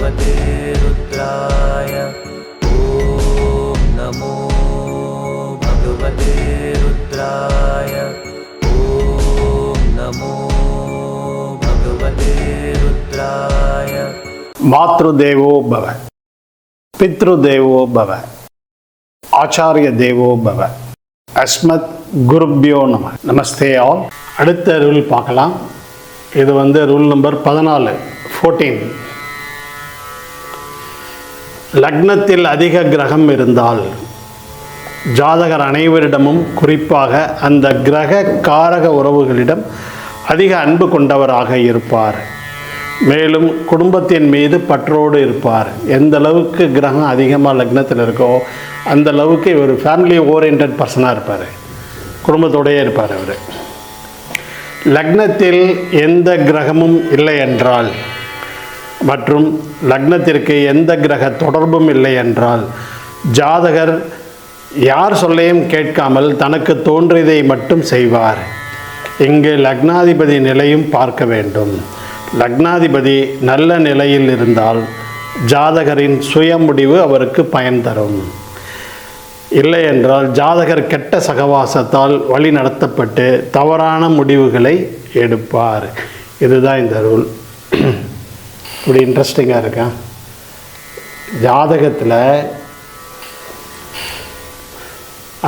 भगवते रुद्राय ॐ नमो भगवते रुद्राय ॐ नमो भगवते रुद्राय। मातृदेवो भव, पितृदेवो भव, ஆச்சாரிய தேவோ பவ, அஸ்மத் குருப்யோ நம. நமஸ்தே ஆல். அடுத்த ரூல் பார்க்கலாம். இது ரூல் நம்பர் 14. லக்னத்தில் அதிக கிரகம் இருந்தால் ஜாதகர் அனைவரிடமும், குறிப்பாக அந்த கிரக காரக உறவுகளிடம் அதிக அன்பு கொண்டவராக இருப்பார். மேலும் குடும்பத்தின் மீது பற்றோடு இருப்பார். எந்த அளவுக்கு கிரகம் அதிகமாக லக்னத்தில் இருக்கோ அந்த அளவுக்கு இவர் ஃபேமிலி ஓரியன்ட் பர்சனாக இருப்பார், குடும்பத்தோடையே இருப்பார். அவர் லக்னத்தில் எந்த கிரகமும் இல்லை என்றால் மற்றும் லக்னத்திற்கு எந்த கிரக தொடர்பும் இல்லை என்றால் ஜாதகர் யார் சொல்லையும் கேட்காமல் தனக்கு தோன்றியதை மட்டும் செய்வார். இங்கு லக்னாதிபதி நிலையும் பார்க்க வேண்டும். லக்னாதிபதி நல்ல நிலையில் இருந்தால் ஜாதகரின் சுய முடிவு அவருக்கு பயன் தரும். இல்லை என்றால் ஜாதகர் கெட்ட சகவாசத்தால் வழி நடத்தப்பட்டு தவறான முடிவுகளை எடுப்பார். இதுதான் இந்த ரூல். இப்படி இன்ட்ரெஸ்டிங்காக இருக்கா? ஜாதகத்தில்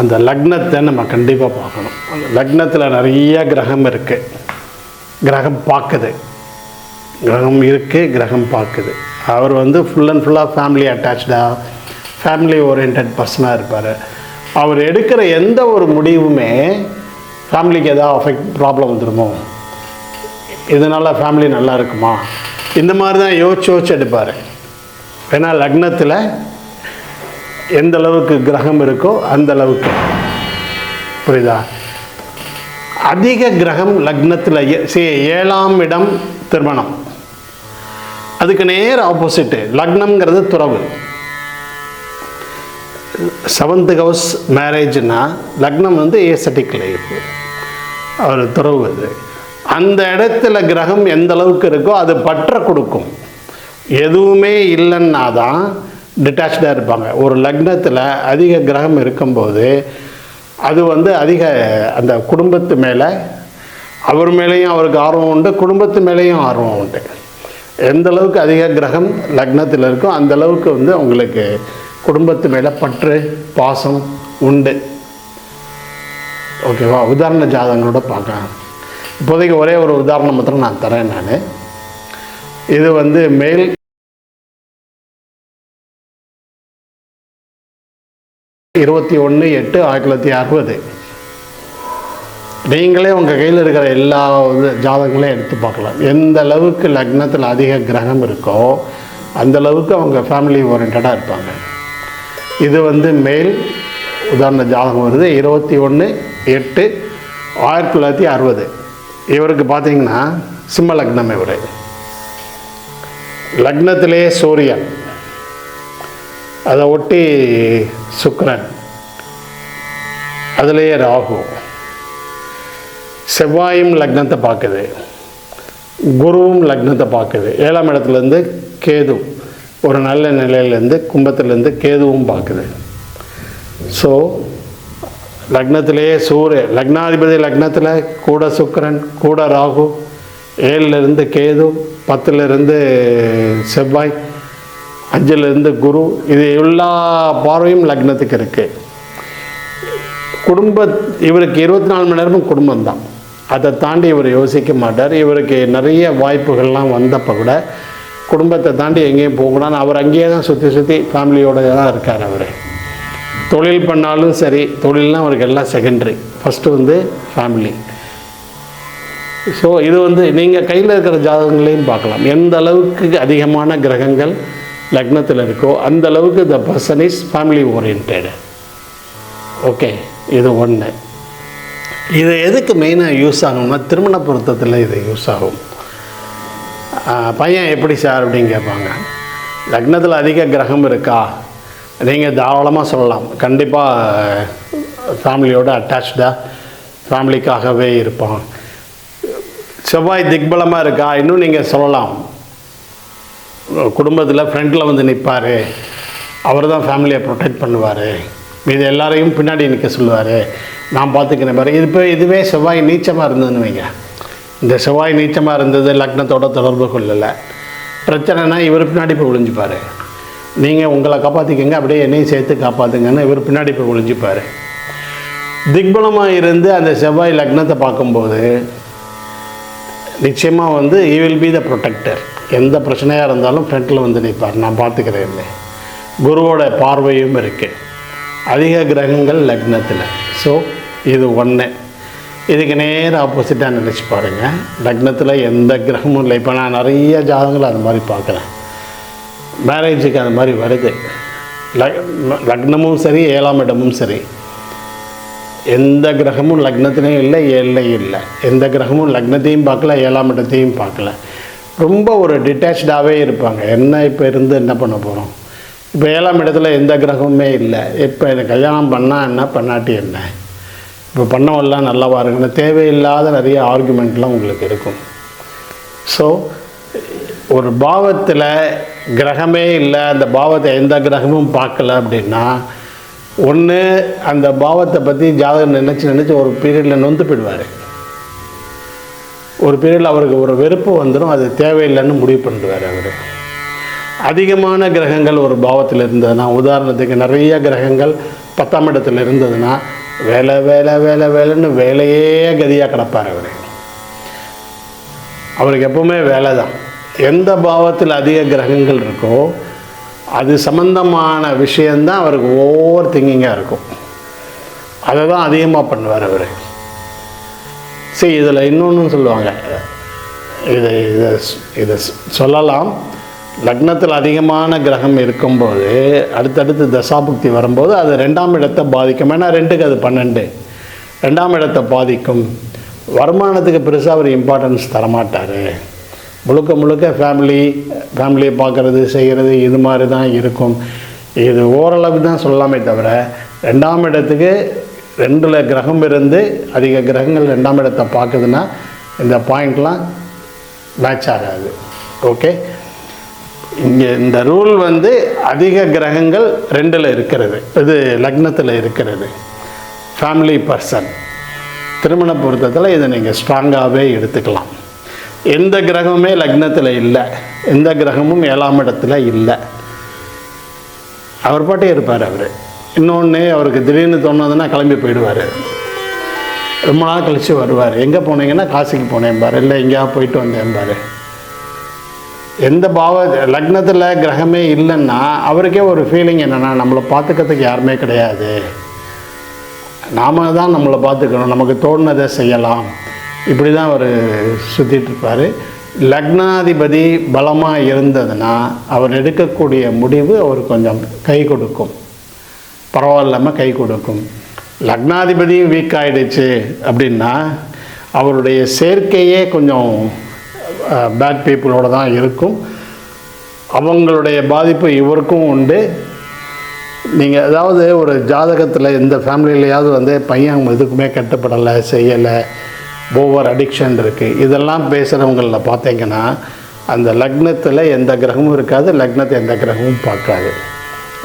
அந்த லக்னத்தை நம்ம கண்டிப்பாக பார்க்கணும். அந்த லக்னத்தில் நிறைய கிரகம் இருக்குது, கிரகம் பார்க்குது, கிரகம் இருக்குது, கிரகம் பார்க்குது. அவர் ஃபுல் அண்ட் ஃபுல்லாக ஃபேமிலி அட்டாச்சாக, ஃபேமிலி ஓரியன்ட் பர்சனாக இருப்பார். அவர் எடுக்கிற எந்த ஒரு முடிவுமே ஃபேமிலிக்கு எதாவது ப்ராப்ளம் வந்துடுமோ, இதனால் ஃபேமிலி நல்லா இருக்குமா, இந்த மாதிரி தான் யோசிச்சு எடுப்பார். ஏன்னா லக்னத்தில் எந்த அளவுக்கு கிரகம் இருக்கோ அந்த அளவுக்கு. புரியுதா? அதிக கிரகம் லக்னத்தில் 7ஆம் இடம் திருமணம், அதுக்கு நேர் ஆப்போசிட்டு லக்னம்ங்கிறது துறவு. 7th ஹவுஸ் மேரேஜ்னா லக்னம் ஏசட்டிக் லைஃப், அவர் துறவு. அது அந்த இடத்துல கிரகம் எந்த அளவுக்கு இருக்கோ அது பற்ற கொடுக்கும். எதுவுமே இல்லைன்னா தான் டிட்டாச்சாக இருப்பாங்க. ஒரு லக்னத்தில் அதிக கிரகம் இருக்கும்போது அது அதிக அந்த குடும்பத்து மேலே, அவர் மேலேயும் அவருக்கு ஆர்வம் உண்டு, குடும்பத்து மேலேயும் ஆர்வம் உண்டு. எந்த அளவுக்கு அதிக கிரகம் லக்னத்தில் இருக்கோ அந்த அளவுக்கு அவங்களுக்கு குடும்பத்து மேலே பற்று பாசம் உண்டு. ஓகேவா? உதாரண ஜாதகங்களோட பார்க்கலாம். இப்போதைக்கு ஒரே ஒரு உதாரணம் மாத்திரம் நான் தரேன். நான் இது மேல் இருபத்தி 1/8/1960. நீங்களே உங்கள் கையில் இருக்கிற எல்லா ஜாதகங்களையும் எடுத்து பார்க்கலாம். எந்த அளவுக்கு லக்னத்தில் அதிக கிரகம் இருக்கோ அந்த அளவுக்கு அவங்க ஃபேமிலி ஓரியன்டாக இருப்பாங்க. இது மேல் உதாரண ஜாதகம் வருது 21/8/1960. இவருக்கு பார்த்தீங்கன்னா சிம்ம லக்னம். இவர் லக்னத்திலே சூரியன், அதை ஒட்டி சுக்கிரன், அதுலேயே ராகு, செவ்வாயும் லக்னத்தை பார்க்குது, குருவும் லக்னத்தை பார்க்குது. 7ஆம் இடத்துலேருந்து கேது ஒரு நல்ல நிலையிலேருந்து கும்பத்திலேருந்து கேதுவும் பார்க்குது. ஸோ லக்னத்திலேயே சூரியன், லக்னாதிபதி லக்னத்தில் கூட சுக்கிரன், கூட ராகு, 7லேருந்து கேது, 10லேருந்து செவ்வாய், 5லேருந்து குரு. இது எல்லா பார்வையும் லக்னத்துக்கு இருக்குது. இவருக்கு 24 மணி நேரமும் குடும்பம்தான். அதை தாண்டி இவர் யோசிக்க மாட்டார். இவருக்கு நிறைய வாய்ப்புகள்லாம் வந்தப்போ கூட குடும்பத்தை தாண்டி எங்கேயும் போகக்கூடாது. அவர் அங்கேயே தான் சுற்றி ஃபேமிலியோடு தான் இருக்கார். அவர் தொழில் பண்ணாலும் சரி, தொழில்னால் அவருக்கு எல்லாம் செகண்டரி, ஃபஸ்ட்டு ஃபேமிலி. ஸோ இது நீங்கள் கையில் இருக்கிற ஜாதகங்களையும் பார்க்கலாம். எந்த அளவுக்கு அதிகமான கிரகங்கள் லக்னத்தில் இருக்கோ அந்த அளவுக்கு the person is family oriented. Okay, இது ஒன்று. இது எதுக்கு மெயினாக யூஸ் ஆகும்னா திருமண பொருத்தத்தில் இது யூஸ் ஆகும். பையன் எப்படி சார் அப்படின்னு கேட்பாங்க. லக்னத்தில் அதிக கிரகம் இருக்கா? நீங்கள் தாராளமாக சொல்லலாம். கண்டிப்பாக ஃபேமிலியோடு அட்டாச்சாக, ஃபேமிலிக்காகவே இருப்பான். செவ்வாய் திக்பலமாக இருக்கா? இன்னும் நீங்கள் சொல்லலாம். குடும்பத்தில் ஃப்ரண்ட்டில் வந்து நிற்பார், அவர் தான் ஃபேமிலியை ப்ரொடெக்ட் பண்ணுவார், இது எல்லாரையும் பின்னாடி நிற்க சொல்லுவார், நான் பார்த்துக்கிறேன் பாரு. இதுவே செவ்வாய் நீச்சமாக இருந்ததுன்னு வைங்க. இந்த செவ்வாய் நீச்சமாக இருந்தது, லக்னத்தோட தொடர்பு கொள்ளலை, பிரச்சனைனா இவர் பின்னாடி போய் ஒளிஞ்சிப்பார். நீங்கள் உங்களை காப்பாற்றிக்கங்க, அப்படியே என்னையும் சேர்த்து காப்பாற்றுங்கன்னு இவர் பின்னாடி போய் ஒளிஞ்சிப்பார். திக்பலமாக இருந்து அந்த செவ்வாய் லக்னத்தை பார்க்கும்போது நிச்சயமாக வந்து he will be the protector. எந்த பிரச்சனையாக இருந்தாலும் ஃப்ரண்ட்டில் வந்து நிற்பார், நான் பார்த்துக்கிறேன். குருவோட பார்வையும் இருக்குது, அதிக கிரகங்கள் லக்னத்தில். ஸோ இது ஒன்று. இதுக்கு நேரம் ஆப்போசிட்டாக நினச்சி பாருங்கள். லக்னத்தில் எந்த கிரகமும் இல்லை. இப்போ நான் நிறைய ஜாதகங்கள் அது மாதிரி பார்க்குறேன். மேரேஜுக்கு அது மாதிரி வருது. லக்னமும் சரி, 7ஆம் இடமும் சரி, எந்த கிரகமும் லக்னத்திலையும் இல்லை, 7லையும் இல்லை. எந்த கிரகமும் லக்னத்தையும் பார்க்கல, 7ஆம் இடத்தையும் பார்க்கல. ரொம்ப ஒரு டிட்டாச்சாகவே இருப்பாங்க. என்ன இப்போ இருந்து என்ன பண்ண போகிறோம்? இப்போ 7ஆம் இடத்துல எந்த கிரகமுமே இல்லை. இப்போ எனக்கு கல்யாணம் பண்ணால் என்ன, பண்ணாட்டி என்ன, இப்போ பண்ணவெல்லாம் நல்லாவா இருக்குன்னு தேவையில்லாத நிறைய ஆர்குமெண்ட்லாம் உங்களுக்கு இருக்கும். ஸோ ஒரு பாவத்தில் கிரகமே இல்லை, அந்த பாவத்தை எந்த கிரகமும் பார்க்கல அப்படின்னா, ஒன்று அந்த பாவத்தை பற்றி ஜாதகம் நினச்சி ஒரு பீரியடில் நொந்து போயிடுவார். ஒரு பீரியடில் அவருக்கு ஒரு வெறுப்பு வந்துடும், அது தேவையில்லைன்னு முடிவு பண்ணிடுவார் அவர். அதிகமான கிரகங்கள் ஒரு பாவத்தில் இருந்ததுன்னா, உதாரணத்துக்கு நிறைய கிரகங்கள் 10ஆம் இடத்துல இருந்ததுன்னா வேலை வேலை வேலை வேலைன்னு வேலையே கதியாக கிடப்பார் அவர். அவருக்கு எப்பவுமே வேலை தான். எந்த பாவத்தில் அதிக கிரகங்கள் இருக்கோ அது சம்பந்தமான விஷயந்தான் அவருக்கு ஓவர் திங்கிங்காக இருக்கும். அதை தான் அதிகமாக பண்ணுவார் அவர். சரி, இதில் இன்னொன்று சொல்லுவாங்க, இதை இதை இதை சொல்லலாம். லக்னத்தில் அதிகமான கிரகம் இருக்கும்போது அடுத்தடுத்து தசாபுக்தி வரும்போது அது 2ஆம் இடத்தை பாதிக்கும். ஏன்னா 2க்கு அது 12, 2ஆம் இடத்தை பாதிக்கும். வருமானத்துக்கு பெருசாக அவர் இம்பார்ட்டன்ஸ் தரமாட்டார். முழுக்க முழுக்க ஃபேமிலியை பார்க்குறது செய்கிறது இது மாதிரி தான் இருக்கும். இது ஓரளவு தான் சொல்லாமே தவிர 2ஆம் இடத்துக்கு 2ல் கிரகம் இருந்து அதிக கிரகங்கள் 2ஆம் இடத்தை பார்க்குதுன்னா இந்த பாயிண்ட்லாம் மேட்ச் ஆகாது. ஓகே, இங்கே இந்த ரூல் வந்து அதிக கிரகங்கள் 2ல் இருக்கிறது, இது லக்னத்தில் இருக்கிறது. ஃபேமிலி பர்சன் திருமண பொருத்தத்தில் இதை நீங்கள் ஸ்ட்ராங்காகவே எடுத்துக்கலாம். எந்த கிரகமுமே லக்னத்தில் இல்லை, எந்த கிரகமும் 7ஆம் இடத்துல இல்லை, அவர் பாட்டே இருப்பார் அவர். இன்னொன்று, அவருக்கு திடீர்னு தோணுதுன்னா கிளம்பி போயிடுவார். ரொம்ப நாள் கழித்து வருவார். எங்கே போனீங்கன்னா காசிக்கு போனேன் பாரு, இல்லை எங்கேயாவது போயிட்டு வந்தேன் பாரு. எந்த லக்னத்தில் கிரகமே இல்லைன்னா அவருக்கே ஒரு ஃபீலிங் என்னென்னா, நம்மளை பார்த்துக்கிறதுக்கு யாருமே கிடையாது, நாம தான் நம்மளை பார்த்துக்கணும், நமக்கு தோணுனதை செய்யலாம், இப்படி தான் அவர் சுற்றிட்டுருப்பார். லக்னாதிபதி பலமாக இருந்ததுன்னா அவர் எடுக்கக்கூடிய முடிவு அவர் கொஞ்சம் கை கொடுக்கும், பரவாயில்லாமல் கை கொடுக்கும். லக்னாதிபதியும் வீக் ஆகிடுச்சு அப்படின்னா அவருடைய சேர்க்கையே கொஞ்சம் பேட் பீப்புளோடு தான் இருக்கும். அவங்களுடைய பாதிப்பு இவருக்கும் உண்டு. நீங்கள் அதாவது ஒரு ஜாதகத்தில் எந்த ஃபேமிலியிலையாவது வந்து பையன் எதுக்குமே கட்டுப்படலை, செய்யலை, ஓவர் அடிக்ஷன் இருக்குது, இதெல்லாம் பேசுகிறவங்களில் பார்த்தீங்கன்னா அந்த லக்னத்தில் எந்த கிரகமும் இருக்காது, லக்னத்தை எந்த கிரகமும் பார்க்காது.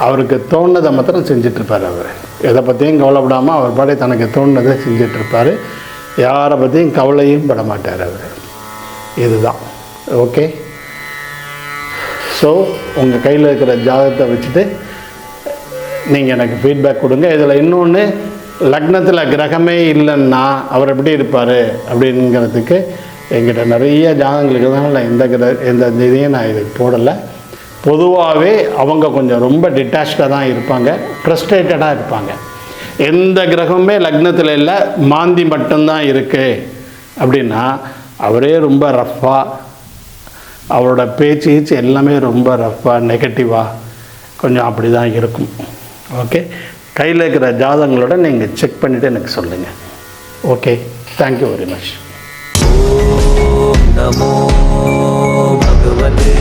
அவருக்கு தோணுனதை மாத்திரம் செஞ்சிட்ருப்பார். அவர் எதை பற்றியும் கவலைப்படாமல் அவர் பாடி தனக்கு தோணுனதை செஞ்சிட்ருப்பார். யாரை பற்றியும் கவலையும் பட மாட்டார் அவர். இதுதான் ஓகே. ஸோ உங்கள் கையில் இருக்கிற ஜாதகத்தை வச்சுட்டு நீங்கள் எனக்கு ஃபீட்பேக் கொடுங்க. இதில் இன்னொன்று, லக்னத்தில் கிரகமே இல்லைன்னா அவர் எப்படி இருப்பார் அப்படிங்கிறதுக்கு என்கிட்ட நிறைய ஜாதகங்களுக்கு தான் நான் எந்த இதையும் நான் இதுக்கு போடலை. பொதுவாகவே அவங்க கொஞ்சம் ரொம்ப டிட்டாச்சாக தான் இருப்பாங்க, ஃப்ரஸ்ட்ரேட்டடாக இருப்பாங்க. எந்த கிரகமுமே லக்னத்தில் இல்லை, மாந்தி மட்டும்தான் இருக்குது அப்படின்னா அவரே ரொம்ப ரஃப்பாக, அவரோட பேச்சு எல்லாமே ரொம்ப ரஃப்பாக நெகட்டிவாக கொஞ்சம் அப்படி தான் இருக்கும். ஓகே, கையில் இருக்கிற ஜாதகங்களோட நீங்கள் செக் பண்ணிவிட்டு எனக்கு சொல்லுங்கள். Okay, thank you very much. ஓம் நமோ பகவதே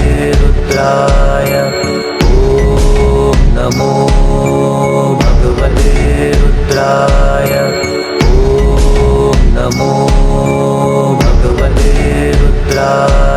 ருத்ராய. ஓம் நமோ பகவதே ருத்ராய. ஓம் நமோ பகவதே ருத்ராய.